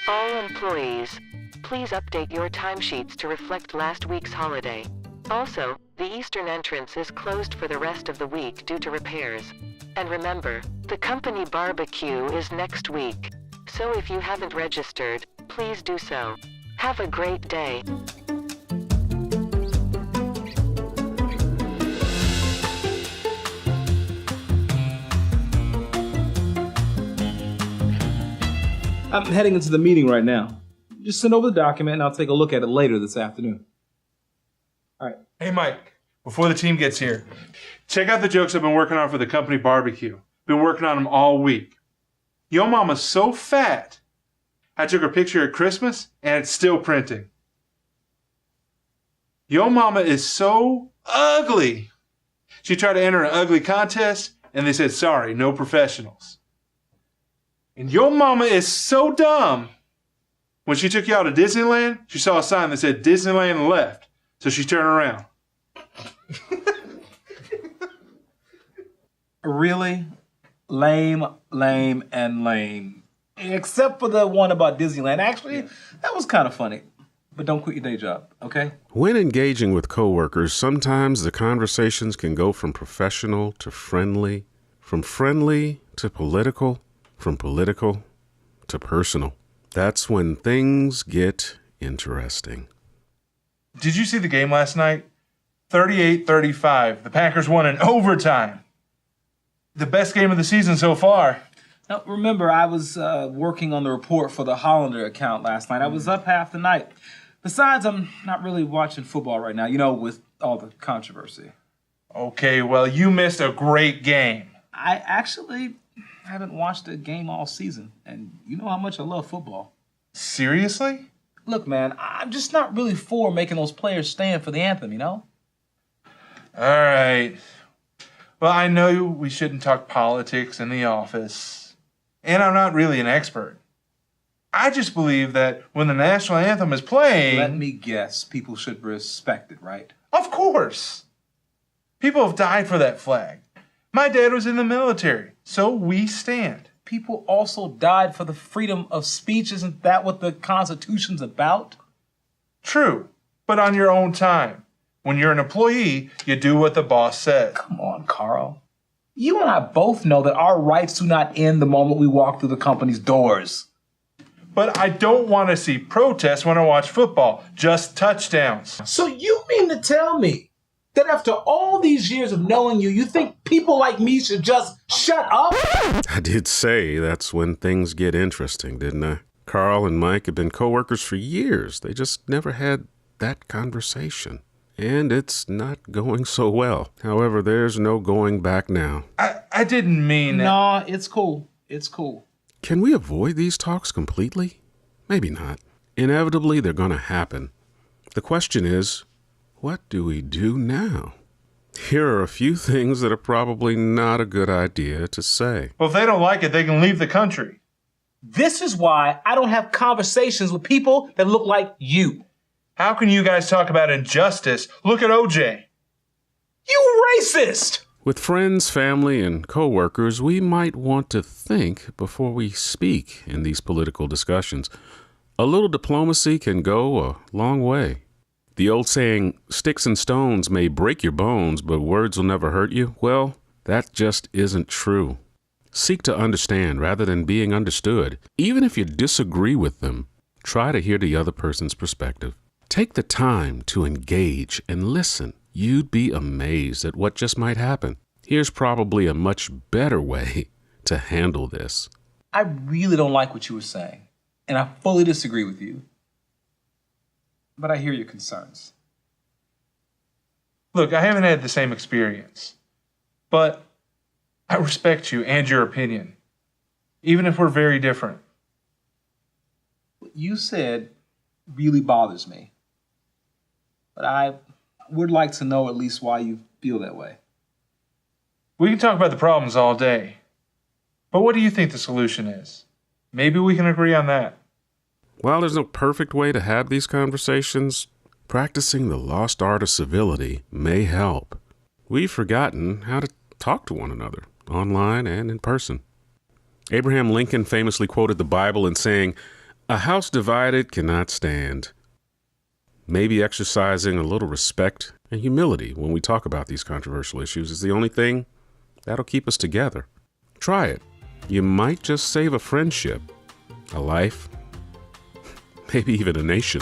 All employees, please update your timesheets to reflect last week's holiday. Also, the eastern entrance is closed for the rest of the week due to repairs. And remember, the company barbecue is next week. So if you haven't registered, please do so. Have a great day. I'm heading into the meeting right now. Just send over the document and I'll take a look at it later this afternoon. All right. Hey, Mike, before the team gets here, check out the jokes I've been working on for the company barbecue. Been working on them all week. Yo mama's so fat. I took her picture at Christmas and it's still printing. Yo mama is so ugly. She tried to enter an ugly contest and they said, sorry, no professionals. And yo mama is so dumb. When she took y'all to Disneyland, she saw a sign that said Disneyland left. So she turned around. Really? Lame, and lame. Except for the one about Disneyland. Actually, that was kind of funny. But don't quit your day job, okay? When engaging with coworkers, sometimes the conversations can go from professional to friendly, from friendly to political, from political to personal. That's when things get interesting. Did you see the game last night? 38-35. The Packers won in overtime. The best game of the season so far. Now, remember, I was working on the report for the Hollander account last night. I was up half the night. Besides, I'm not really watching football right now, with all the controversy. Okay, well, you missed a great game. I actually haven't watched a game all season, and you know how much I love football. Seriously? Look, man, I'm just not really for making those players stand for the anthem, All right. Well, I know we shouldn't talk politics in the office, and I'm not really an expert. I just believe that when the national anthem is playing... Let me guess, people should respect it, right? Of course. People have died for that flag. My dad was in the military, so we stand. People also died for the freedom of speech. Isn't that what the Constitution's about? True, but on your own time. When you're an employee, you do what the boss says. Come on, Carl. You and I both know that our rights do not end the moment we walk through the company's doors. But I don't want to see protests when I watch football, just touchdowns. So you mean to tell me that after all these years of knowing you, you think people like me should just shut up? I did say that's when things get interesting, didn't I? Carl and Mike have been coworkers for years. They just never had that conversation. And it's not going so well. However, there's no going back now. I didn't mean... No, it's cool. It's cool. Can we avoid these talks completely? Maybe not. Inevitably, they're going to happen. The question is, what do we do now? Here are a few things that are probably not a good idea to say. Well, if they don't like it, they can leave the country. This is why I don't have conversations with people that look like you. How can you guys talk about injustice? Look at OJ. You racist! With friends, family, and coworkers, we might want to think before we speak in these political discussions. A little diplomacy can go a long way. The old saying, sticks and stones may break your bones, but words will never hurt you, well, that just isn't true. Seek to understand rather than being understood. Even if you disagree with them, try to hear the other person's perspective. Take the time to engage and listen. You'd be amazed at what just might happen. Here's probably a much better way to handle this. I really don't like what you were saying, and I fully disagree with you. But I hear your concerns. Look, I haven't had the same experience, but I respect you and your opinion, even if we're very different. What you said really bothers me, but I would like to know at least why you feel that way. We can talk about the problems all day, but what do you think the solution is? Maybe we can agree on that. While there's no perfect way to have these conversations, practicing the lost art of civility may help. We've forgotten how to talk to one another, online and in person. Abraham Lincoln famously quoted the Bible in saying, A house divided cannot stand. Maybe exercising a little respect and humility when we talk about these controversial issues is the only thing that'll keep us together. Try it. You might just save a friendship, a life, maybe even a nation.